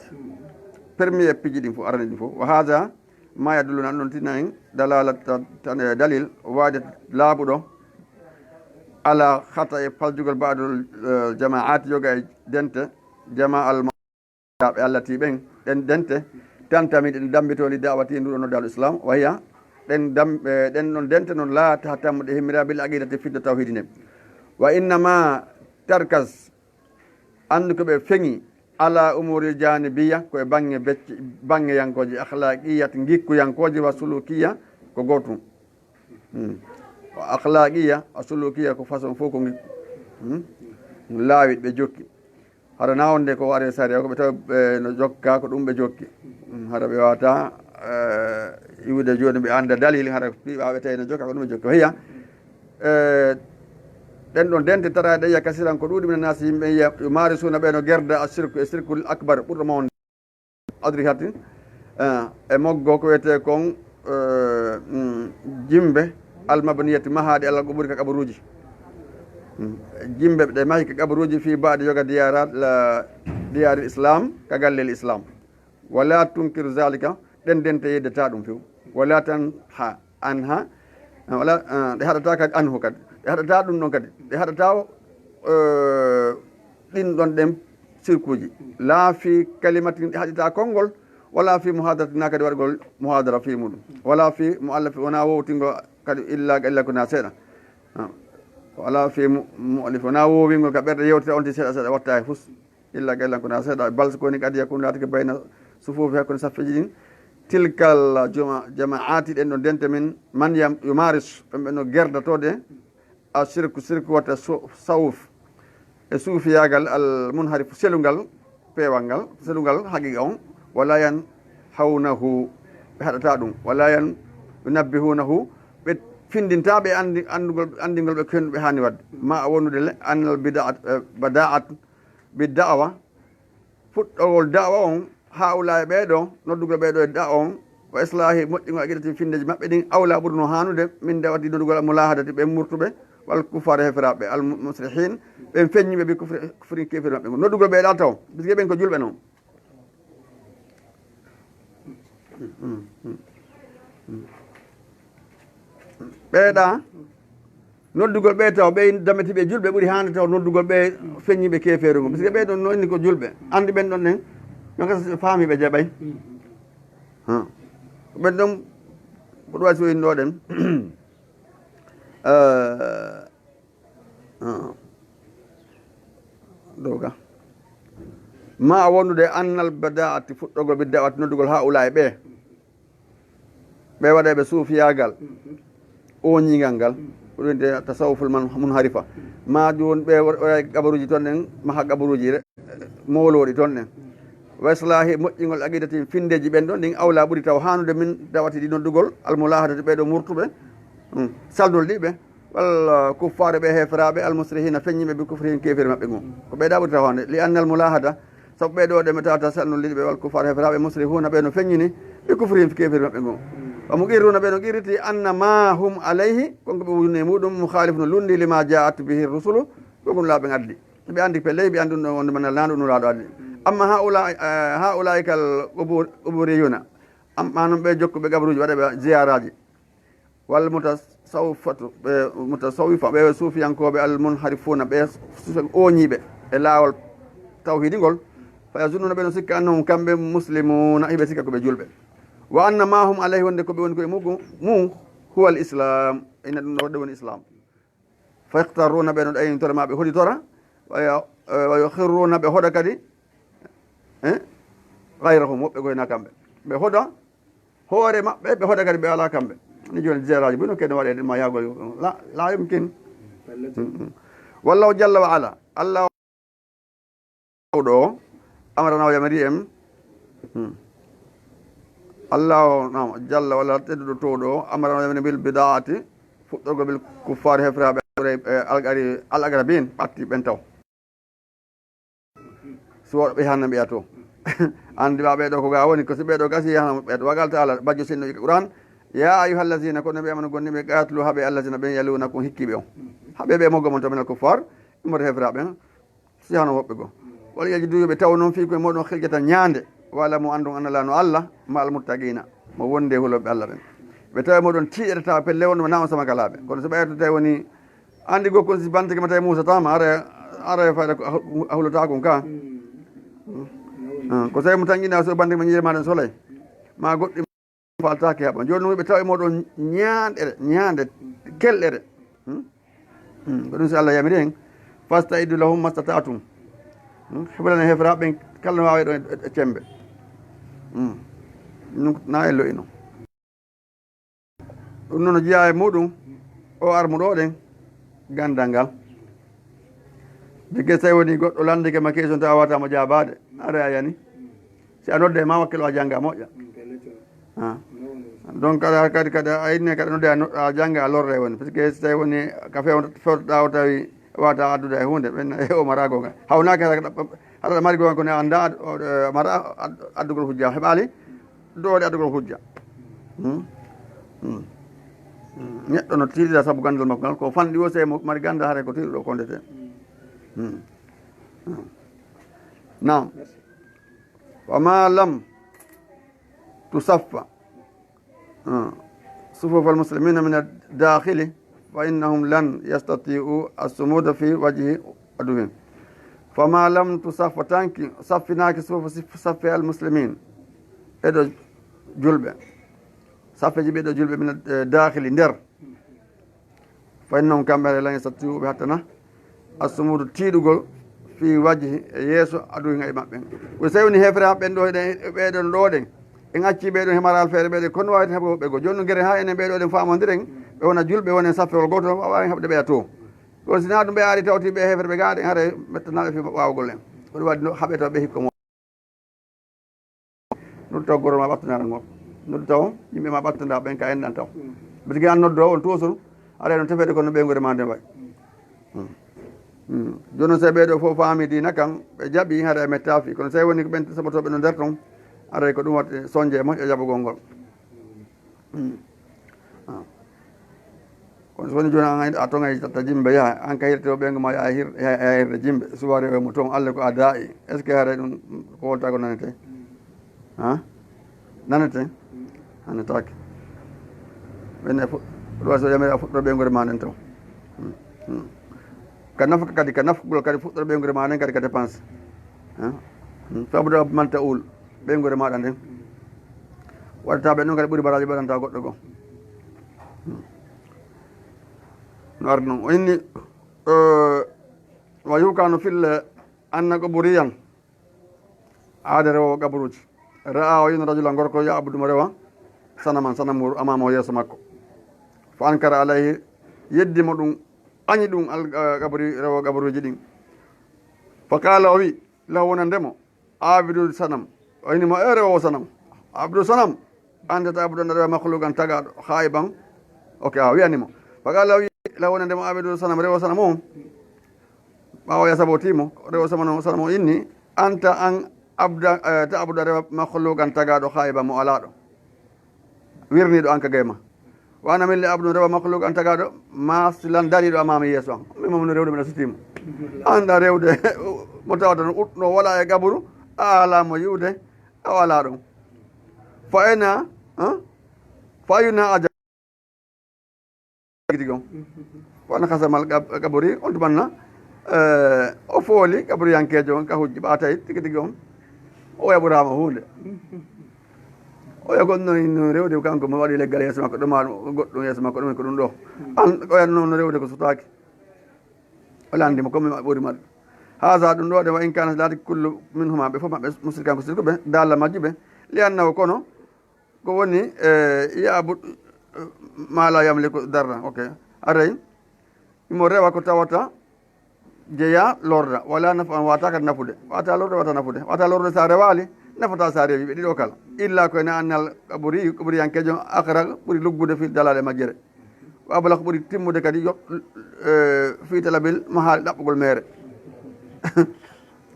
[SPEAKER 2] premier piji din fo arani din fo wa hada ma yadulluna non tinayin dalalat dalil wadi labudo ala khata e faljugal ba'dul jama'at yoga dente jama'al be allati ben den dente tantami den dambitoli dawati ndu no dal islam waya den non dente non la tatamde himira bil aqidati fi tawhidine wa inna ma tarkas andu ko be fengi ala umuri janibiyya ko bange becci bange yankoji akhlaqiyat ngikku yankoji wa sulukiya ko gotum akhlaqiyya asulukiya ko façon foko ngikku laawi be jokki hara nawonde ko wari sari ko be taw no jokka ko dum be jokki hara be wata iwude joni be anda dalil hara bi baabe tay no jokka ko dum be jokki hiya den don dente tarade ya kasiran ko dudi min nasi yimbe yo mari suna be no gerda ashirku ashirkul akbar burdo mon adri hatin e moggo ko wete kon jimbe al mabniyati mahadi al gubur ka kabaruji jimbe de mahi ka kabaruji fi baadi yoga diyarat la diyar islam ka gallel islam wala tunkiru zalika den dente yedata dum few wala tan ha anha wala de hadata ka anhu kad de hadata dum non kadi de hadata din don dem sirkuji la fi kalimatin hadita kongol wala fi muhadaratin nakadi wargol muhadara fi mudum wala fi muallaf wana wotingo kadi illa kuna seda wala fi muallif wana wowingo ka berde yewte on ti seda seda watta fus illa kuna seda bal ko ni kadi yakun latike bayna sufufi hakun safiji din tilkal jama'ati den no dente min man yumaris no gerda tode ashirku sirku wata sawuf e sufiyagal al munharif selungal pewangal selungal haqiqa on wala yan hawnahu be hadata dum wala yan yunabbihunahu be findintabe andingol be ken be hani wad ma wonude le annal bid'at bid'awa fuddogol da'wa on haula be do noddugol be do da'wa on wa islahi moddingo agirati findeji mabbe din awla burno hanude min dawati noddugol mulahadati be murtube wal kufar hefrabe al muslihin be feññibe be kufri kefir mabbe noddugol be dal taw biske ben ko julbe non ɓeeɗa noddugol ɓe taw ɓe dameti ɓe julɓe ɓuuri hande taw noddugol ɓe feññiɓe kefeeru ngo puisque ɓe ɗon no inni ko julɓe andi ɓen ɗon nen nogas faamiɓe jaɓay ɓen ɗon ko ɗum wasi o innoɗen dowga ma wondude annal badaati fuɗɗogol biddawati noddugol ha ula e ɓe waɗeɓe suufiyagal oñigal ngal ko ɗumde tasawuful man mun harifa ma joni ɓe waɗa gabaruji toon ɗen maha gabaruji mowloɗi toon ɗen wa islahi moƴƴingol aqidati findeji ɓen ɗon ɗin awla ɓuuri taw hanude min dawati ɗi noddugol almulahadati ɓeɗo murtuɓe saldol ɗiɓe walla kuffare ɓe heferaɓe almusrihina feññiɓe ɓe kufrihin keferi mabɓe ngo ko ɓeɗa ɓuuri taw hande li anna almulahada sabu ɓeɗo ɗe mi tawata salnolliɗi ɓe wal kuffare heferaɓe musrihuna ɓe no feññini ɓe kufrihin keferi mabɓe ngo wa muqirruna ɓe no qirriti anna ma hum alayhi konko ɓe wujune muɗum mukhalif no lundi lima jaat bihi rusulu ɗogum laaɓe addi ɓe andi pelle ɓe andi ɗum wonde manal landu nuraɗo addi amma haulai kal uburiyuna amma noon ɓe jokkuɓe gabruji waɗaɓe ziyaraji walla mutasawifa ɓe suufiyankoɓe almunharifuna ɓe oñiɓe e laawol tawhidingol fa yazunnuna ɓe no sikka annahum kamɓe muslimuna hiɓe sikka koɓe julɓe wa anna ma hum alayhi wonde koɓe woni koye mugu mu huwa l islam ina ɗum ɗo woni islam fa yaktaruna ɓe no ɗayintore maɓe holitora wa yukhirruna ɓe hoɗa kadi gayrahum woɓɓe koyena kamɓe ɓe hoɗa hoore maɓɓe ɓe hoɗa kadi ɓe ala kamɓe ni joni gérage bono kene waɗede ma yagol la yumkin wallahu jalla wa ala allah ɗo amrana yamari en allah nam jalla wala tedduɗo to ɗo amrana yamari bil bidaati fuɗɗorgo bil kuffar hefraɓe alagara bin ɓatti ɓen taw so ɓe hanna mbiya to andi ɓa ɓeɗo ko ga woni ko si ɓeɗo gasi hana ɓeɗo wagal ta ala bajjo sinno ika qouran ya ayyuhallazina kono ɓe amano gonniɓe gatlu haɓe allazina ɓen yalunakum hikkiɓe on haɓe ɓe moggo mon to minal kuffar immoto hefraɓe si hano woɓɓe goo wala yaji duyoɓe taw noon fi koye moɗon helƴata ñaande wala mo andon annala no Allah ma almuttaqina mo wonde huloɓe Allah ɓen ɓe tawi moɗon tiiɗata tawa pelle wonno nama sama kalaɓe kono so ɓeyto tawi woni andi gokko si bantake ma tawi Moussa tama ara fayda a hulotakon ka ko tawi mo tanƴina so bantake ma ñiire maɗen solay ma goɗɗi faltake haɓa joni noon ɓe tawi moɗon ñaande kelɗere ko ɗum so Allah yamiri hen fastaidu lahum mastatatum heɓrane hefraɓe kala no wawi ɗo e cembe na ello ino ɗum noon jeeya e muɗum o armuɗo ɗen gandal ngal jigge so tawi woni goɗɗo landike ma question tawa watama jabade are a yani si a nodde ma wakkilo a jangga moƴƴa donc kadi a inne kadi nodde a jangga a lorre woni par ce que so tawi woni ka fewtoɗa o tawi wata addude e hunde ɓen e o mara gonga hawnaki haɗaɗa mari gonga kone anda mara addugol hujja heɓali dowde addugol hujja neɗɗo no tiiɗira saabu gandal makko ngal ko fanɗi o semo mari ganda haare ko tiiɗuɗo kondete nam wama lam tusaffa صفوف المسلمين من الداخل فإنهم لن يستطيعوا الصمود في وجه عدوهم فما لم تصف تانك صفناك صف المسلمين إدو جلبة صف جيب إدو جلبة من الداخل ندر فإنهم كامل لن يستطيعوا بحتنا الصمود تيدو في وجه يسوع عدوهم أي مبين وسيوني هفرها بندو إدو لودين en acci ɓeɗon hemaral feere ɓeɗe kono wawde heɓoɓe go joni no guere ha enen ɓeɗo ɗen famodiren ɓe wona julɓe wonen saffewol goto wawi heɓde ɓeya to ɗon sina ɗum ɓe ari tawti ɓe hefere ɓe gaɗen haare mettanaɓe fi wawgol en ko ɗum wadde haaɓe taw ɓe hikka mo noddu taw goro ma ɓattanara ngol noddu taw yimɓe ma ɓattanda ɓen ka enɗan taw parce que an noddo on toujours aɗa ɗon tefede kono ɓeygore ma nden way joni noon so ɓeɗo fof faami dina kan ɓe jaaɓi haara e metta fi kono so woni ko ɓen saɓatoɓe no nder ton aray ko ɗum waɗi soñde moƴƴo jaɓugol ngol kono so woni joni a tongay tatta jimɓe yaha an ka hirte o ɓengo ma yaa hirde jimɓe suware o mo toon Allah ko a daayi est ce que haare ɗum ko wolta ko nanete nanete nanetake ɓenne ɗum waɗi so yamiri a fuɗɗoro ɓeygore ma nden taw ka nafka kadi ka nafgol kadi fuɗɗoro ɓeygore ma nden kadi ka dépense fabuda manta uul ɓeygore maɗa nden waɗata ɓe ɗum kadi ɓuuri baraji ɓaɗanta goɗɗo goo no ardi noon o inni wa yukano fille anna ko ɓuriyan aade rewowo gabaruji ra'a o yino rajula gorko yabudumo rewa sanaman sanamuru amama o yeeso makko fo ankara alayhi yeddimo ɗum añi ɗum gabari rewo gabaruji ɗin fo kala o wi law wonandemo abidu sanam o innimo e rewowo sanam abdou sanam andata abdou na rewa mahlugan tagaɗo hayban ok a wiyanimo fo kala o wi law wonandemo abidu sanam rewo sanam o ɓawo yasabotimo rewo sanam o inni anta an abda ta abda rewa mahlugan tagaɗo hayban mo alaɗo wirniɗo an ka gayma wana mille abdou rewa mahlugan tagaɗo masilan dariɗo amama yeeso an mimono rewde mbiɗa sutimo anda rewde mo tawata no uɗno wala e gaburu a alamo yiwde a wala ɗum fa ena fa yuna aja tigi on wona kasamal gabori on tumanna o fooli gaboriyankejo on ka hujji ɓa tawi tigi tigi on o yaɓurama hunde o yagonno no rewde kanko mo waɗi leggal yeeso makko ɗoma goɗɗum yeeso makko ɗumen ko ɗum ɗo an o yanno no rewde ko sutaki o landimo comme ɓuri maɗa hasa ɗum ɗo de wa in kana lati kullu min huma ɓe fof maɓɓe musirkan ko sirkuɓe dalla majjuɓe li annahu kono ko woni yaabud mala yamliku darra ok aray imo rewa ko tawata jeeya lorda wala nafa an wata kadi nafude wata lorde wata nafude wata lorde sa rewali nafata sa rewi ɓe ɗiɗo kala illa koyne annal ɓuri yankejo akra ɓuuri luggude fi dalade majjere wabala ko ɓuuri timmude kadi yo fi talabil mo haali ɗaɓɓugol mere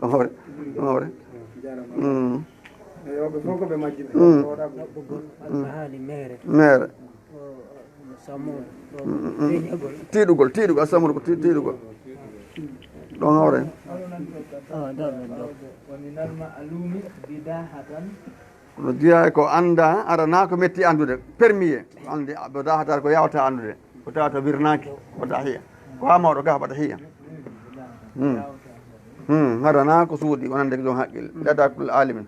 [SPEAKER 2] hore hore
[SPEAKER 1] yoɓe fof koɓe majjiɓe
[SPEAKER 2] mere tiiɗugol asamol ko tiiɗugol ɗon hawre no jeeya ko anda arana ko metti andude permis ande ɓe dahatata ko yawata andude ko tawata wirnaki wata hiya ko ha mawɗo ga waɗa hiya harana ko suuɗi wonande ko jon haqqille ɗata kul alimin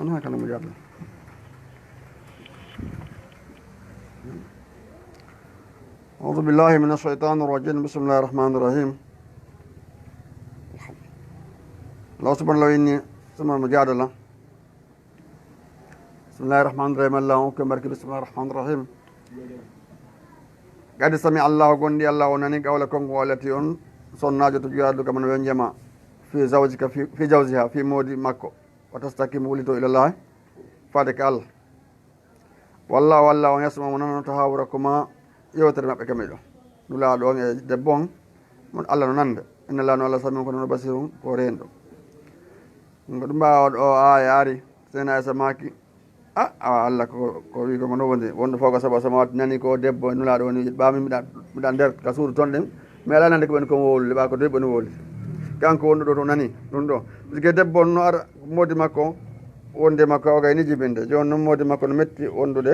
[SPEAKER 2] أنا كان مجادلة أعوذ بالله من الشيطان الرجيم بسم الله الرحمن الرحيم الله سبحانه وتعالى إني سمع المجادلة بسم الله الرحمن الرحيم الله أكبر بسم الله الرحمن الرحيم قد سمع الله قندي الله ونني قولكم والتي صناجة تجاد كمن وينجما في زوجك في جوزها في مودي مكو وتستقيم ولدو إلى الله فادك الله والله يسمع من تهاوركما يوتر مبه كميدو نولا دون دبون من الله نند إن الله نولا سمع كون بصير كوريندو ngam baawd o ari sena samaki Allah ko wi ko mono wonde foga saba samawat nani ko debbo nula do ni bami miɗa nder ka suudu ton ɗen mi ala nande ko ɓen ko wowli ɓa ko debbo no wowli kanko wonɗo ɗo to nani ɗum ɗo puisque debbo no ara modi makko wonde makko o gayni jibinde joni noon modi makko no metti wondude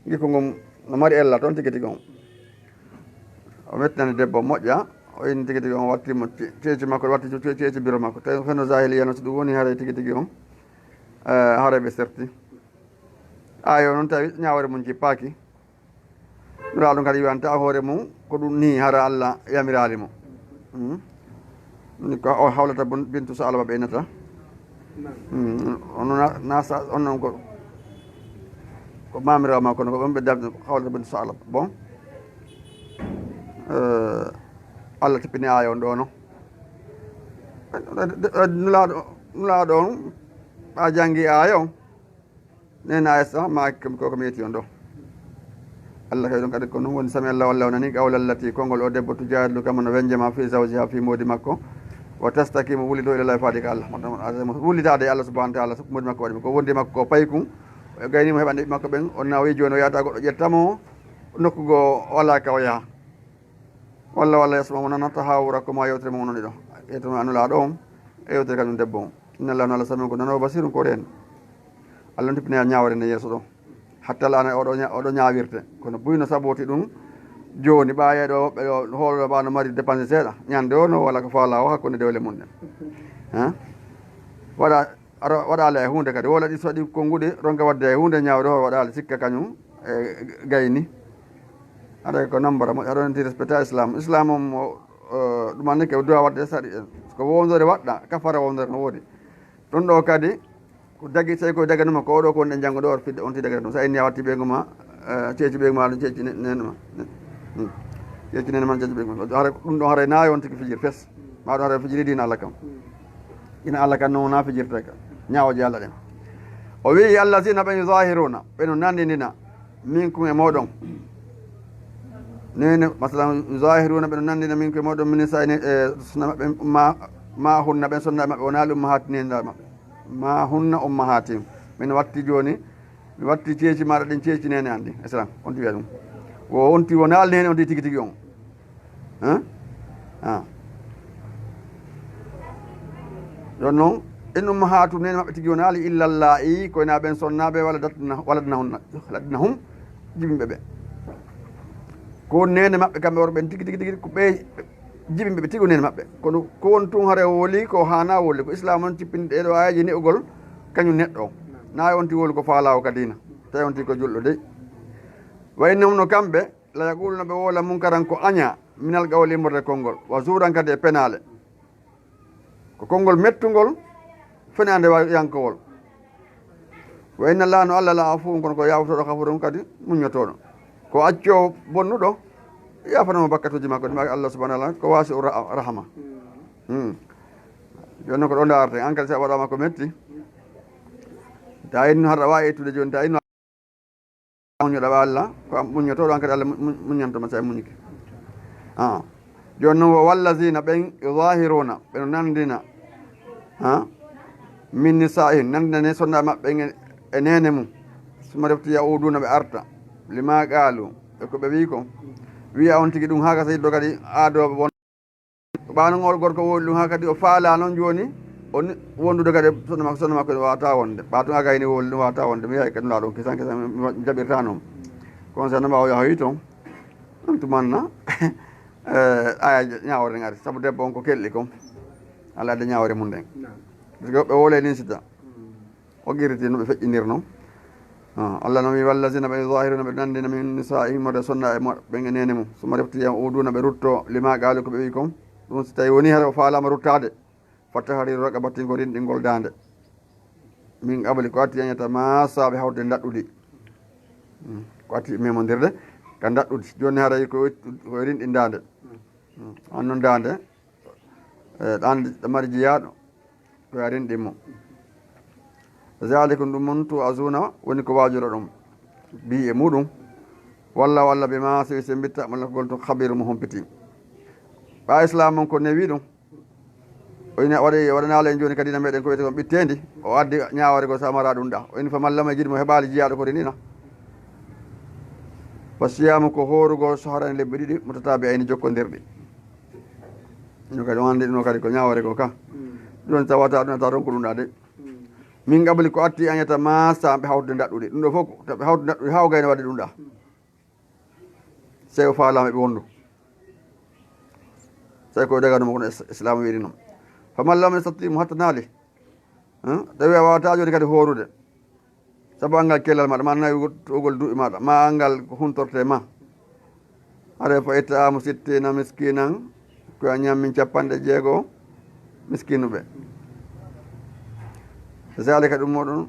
[SPEAKER 2] gikko ngum no mari ella toon tigui tigui on o mettinani debbo moƴƴa o inni tigui tigui on wattimo ceeci makko watti ceeci biro makko tawi feno jahiliya no so ɗum woni haara tigui tigui on haara ɓe serti ayo noon tawi ñawore mum jippaki nura ɗum kadi wiwanta hoore mum ko ɗum ni hara Allah yamirali mo ni ko o hawlata bintu Salaba ɓeynata ono nasa on noon ko mamirawo makko no ko ɓen ɓe dabde hawlata bintu Salaba bon Allah tippini aya on ɗo no nulaɗo on ɓa janggi aya on nena aya sa ma koko mi yeti on ɗo Allah kay ɗon kadi ko ɗum woni sami Allah wallahu nani qawla allati konngol o debbo tujadilu kama no wenjema fi zawjiha fi modi makko wa tastakimu wulito ila llahi faade ka Allah wullitade Allah subhanahu wa ta'ala modi makko waɗi ko wondi makko ko paykum gaynimo heɓande ɓe makko ɓen on nawi joni o yata goɗɗo ƴettamo nokkugo wala ka o yaha walla yasma mo nanata hawra ko ma yewtere mo noni ɗo yettomo anulaɗo on e yewtere kañum debbo on inna Allah no Allah sami ko nanowo basiru ko ren Allah tippini ñawre nde yeeso ɗo hatta lana oɗo ñawirte kono buyno saboti ɗum joni ɓayeɗo ɓe hoolo ɓa no mari dépense seeɗa ñande o no walla ko faala o hakkude dewle mum ɗen waɗale e hunde kadi wola ɗi soɗi konnguɗi ronka wadde e hunde ñawde o waɗale sikka kañum e gayni aɗa ko nambara moƴƴa aɗa ti respecta islam om ɗum anni ke duwa wadde saɗi en ko wondore waɗɗa kafara wondore no woodi ɗum ɗo kadi ko dagui tawi koye daganuma ko oɗo ko wonɗen janggo ɗo fidde on ti dagata ɗum sa inni a watti ɓeygu ma ceeci ɓeygu ma ɗum ceeci nenema ceeci nene man ceeci ɓeygu ma hara ɗum ɗon haara nawi on tigui fijir fes maɗum haara fijiri dina Allah kam ina Allah kam noon na fijirte ka ñawoji Allah ɗen o wi allazina ɓe yuzahiruna ɓeno nandidina minkum e moɗon nene masalan yuzahiruna ɓeno nandina minkum e moɗon min sayni e suna maɓɓe ma hunna ɓen sonna maɓɓe wonali ummahatinidal maɓɓe ma hunna ummahatim min watti joni mi watti ceeci maɗa ɗen ceeci nene andi islam on ti wiya ɗum o onti wonali nene on ti tigui tigui on joni noon en ummahatu nene maɓɓe tigui wonali illallahi koyna ɓen sonnaɓe walla laddina hum jibimɓe ɓe ko nene maɓɓe kamɓe worɓe ɓen tigui ko ɓe jibimɓe ɓe tigo nene maɓɓe kono ko won tun haare woli ko hana woli ko islam on cippini ɗeɗo ayaji ne'ugol kañum neɗɗo o nayi on ti woli ko faalawo kadina tawi on ti ko julɗo dey waynam no kamɓe la yaquluna ɓe wola munkaran ko aña minal gawli immorde konngol wa zuran kadi e penale ko konngol mettugol fenande yankowol wa inna Allah no Allah la afu kono ko yawtoɗo kafurum kadi muñotoɗo ko acco bonnuɗo yafanamo bakkatuji makko ɗum Allah subahanahu wa taala ko wasi o rahama joni noon ko ɗo darate an kadi sa waɗama ko metti ta inno haɗa wawi ettude joni ta inno muñoɗa wa Allah ko muñotoɗo an kadi Allah muñantoma sa muñiki joni noon wallazina ɓen yudahiruna ɓeno nandina min nisa'ihim nandinane sonnaɓe maɓɓe e nene mum suma refti yauduna ɓe arta lima qaalu e ko ɓe wi ko wiya on tigi ɗum ha ka sayiddo kadi aadoɓe won ɓanogol gorko wooli ɗum ha kadi o faala noon joni o wondude kadi sonno makko ne wawata wonde ɓato aga hini wooli ɗum wawata wonde mi yahi kadi ɗum kisan mi jaɓirta noon conseil no mbawa yahoyi toon ɗum tumanna aya ñawore ngari saabu debbo on ko kelɗi kom ala adde ñawore mum nden par ce que ɓe woole nin sita o guiriti no ɓe feƴƴinir noon Allah no wi wallazina ɓe zahiruna ɓe nandina min nisa'ihim ode sonna e ɓen e nene mum suma reftiyam uduna ɓe rutto lima qaalu ko ɓe wi kom ɗum so tawi woni hara o faalama ruttade fatta hariru roqa battingo rinɗingol dande min qabli ko atti yañata masaɓe hawde daɗɗuɗi ko atti memodirde ka daɗɗude joni haray ko rinɗi dande an noon dande ɗande ɗo mari jiyaɗo koya rinɗinmo zalikum ɗum mon to azuna woni ko wajuro ɗum bi e muɗum walla bima sewi se mbitta walla ko gol to habiru mo hompiti ɓa islam on ko newi ɗum waɗanaala en joni kadi na meɗen ko wiyete kon ɓittendi o addi ñawore go samara ɗum ɗa o ini fa mallama jiɗi mo heɓali jiyaɗo ko renina par ce yiyama ko horugo sohrani lebbi ɗiɗi mo tataɓe ayni jokkodirɗi ɗum kadi on andi ɗum kadi ko ñawore go ka joni tawata ɗum ata ronko ɗum ɗa de min qabli ko atti añata masaɓe hawtude daɗɗuɗe ɗum ɗo fof ɓe hawtude daɗɗuɗe ha o gayno wadde ɗum ɗa sey o faalama ɓe wondu sey koye daganuma kono islam wiɗi noon famallama ne satti mo hattanaali tawi a wawata joni kadi horude saabu angal kellal maɗa ma nawi togol duuɓi maɗa ma angal ko huntorte ma are fo ittaamu sittina miskinan koye a ñammin 60 miskinuɓe zalika ɗum moɗon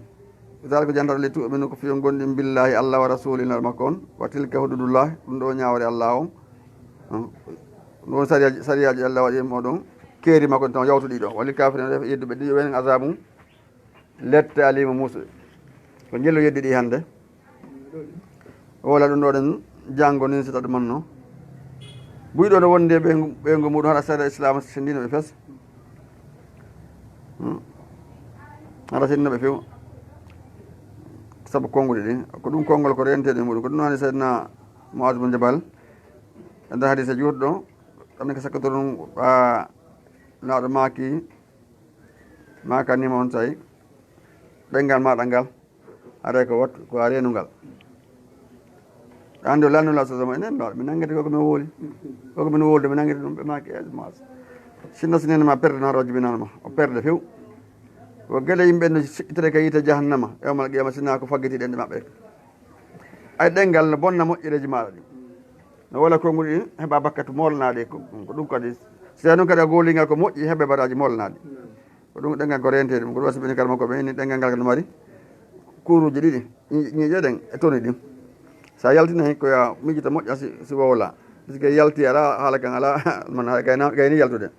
[SPEAKER 2] zalika jantaɗo le tuɓe ko fiyo gonɗin billahi allah wa rasulina makko on wa tilka hududullah ɗum ɗo ñawre allah on ɗum sariyaji allah waɗi moɗon keeri makko tan yawtuɗi ɗo wali kafirina ref yedduɓe ɗi wen azabu lette alima musuɓe ko jello yeddi ɗi hannde wola ɗum ɗo ɗen janggo nin sita ɗumanno buyɗo no wondi e ɓeygu muɗum haɗa sara islam sendino ɓe fes haɗa sendino ɓe few saabu konguɗi ɗi ko ɗum konngol ko renteɗe muɗum ko ɗum hani seydna moadou bo jabal e nder hadise juutɗo ɗamne ko sakkato ɗum naɗo makanima on tawi ɓengal maɗa ngal aɗa ko wattu ko a renungal andi o lannula sosoma enen ɗo mi nanguete koko min wooli koko min wolde mi nanguete ɗum ɓe maki mas sinno sinenema perde noon rajibinanma o perde few ko gueɗe yimɓe no siɗɗitere ka yiite jahannama ewmal qiyama sina ko faggitiɗe nde maɓɓe ay ɗengal no bonna moƴƴereji maɗa ɗi no wala konguɗi ɗi heeɓa bakkatu molnaɗi ko ɗum kadi so tawi ɗum kadi a goolingal ko moƴƴi heeɓe baraji molnaɗi ko ɗum ɗengal ko rentede ɗum ko ɗum wasibini kala makko ɓe ni ɗengal ngal no mari kuruji ɗiɗi ñiƴeɗen e toni ɗin sa yaltina hen koya mijita moƴƴa si wowla puisque yalti ala haala kan ala man gayni yaltude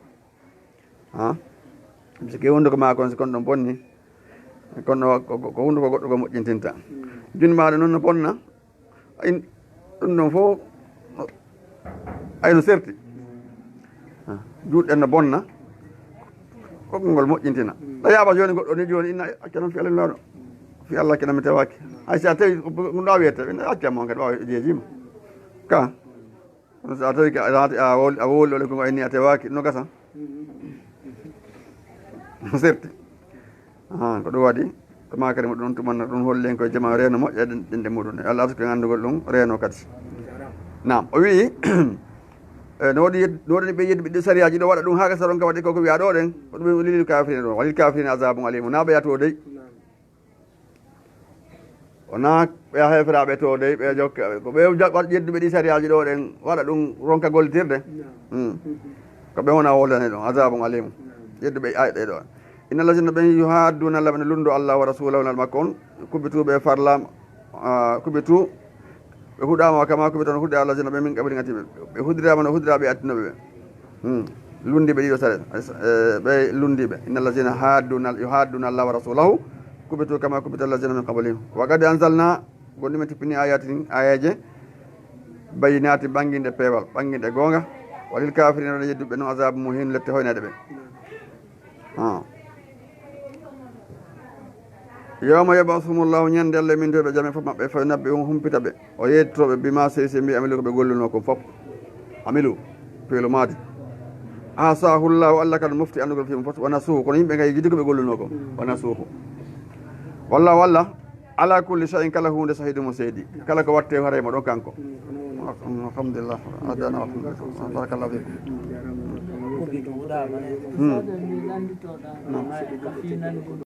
[SPEAKER 2] puisque hunde ko ma kon si kon ɗon bonni kono ko hunde ko goɗɗo ko moƴƴintinta joni maɗa noon no bonna ɗum ɗon fof ayno serti juutɗen no bonna kokol ngol moƴƴintina ɗayaɓa joni goɗɗo ni joni inna acca noon fi alalawɗo fi allah kenami tewaki hay sa tawi ɗum ɗa wiyete ina accamo kadi wawa jeejima ka kono sa tawi a woli ole kongo inni a tewaki no gasa no serti ko ɗum waɗi ko makari mo ɗum tumanno ɗum holli en koye jama reeno moƴƴa ɗinɗe muɗum e allah arsuki andugol ɗum reeno kadi nam o wi no waɗani ɓe yeddi ɓiɗɗo sariyaji ɗo waɗa ɗum ha gasa ɗon ka waɗi koko wiya ɗo ɗen ko ɗum lilil kafirine ɗon walil kafirine azabum alimu na ɓeya to dey wona ɓeya heferaɓe to dey ɓe jokka ko ɓe ƴedduɓe ɗi sariyaji ɗo ɗen waɗa ɗum ronka gollitirde ko ɓe wona woldane ɗon azabum alimu ƴedduɓe ayɗe ɗo inna lazina ɓen yuhadduna allah ɓene lundu allah wa rasulahu nal makko on kubbituɓe farlam kubbitu ɓe huɗama kama kuɓe toon huɗe allah lazina ɓe min qaɓri gatiɓe ɓe hudirama no hudiraɓe attinoɓe ɓe lundiɓe ɗiɗo sare ɓe lundiɓe inna lazina yuhadduna allah wa rasulahu kuɓitu kama kuɓita allazina min qablihim wa qad anzalna gonɗumen tippini ayati ayaje bayinati ɓanguinde peewal ɓanguinde goonga walil kafirina wona yedduɓe noon azabu muhin lette hoynede ɓe yawma yabasumullahu ñande allah min toɓe jame fof maɓɓe fa nabbi humpita ɓe o yettoɓe bima seysi mbi amilu koɓe golluno ko fof amilu peelo maadi asahullahu allah kadi mofti andugol fima fof wona suuhu kono yimɓe gay jidi koɓe golluno ko wona suuhu walla ala kulli shay'in kala hunde sahidu mo seedi kala ko watte harema ɗon kanko alhamdulillah adana alhamdulillah barakallahu fikum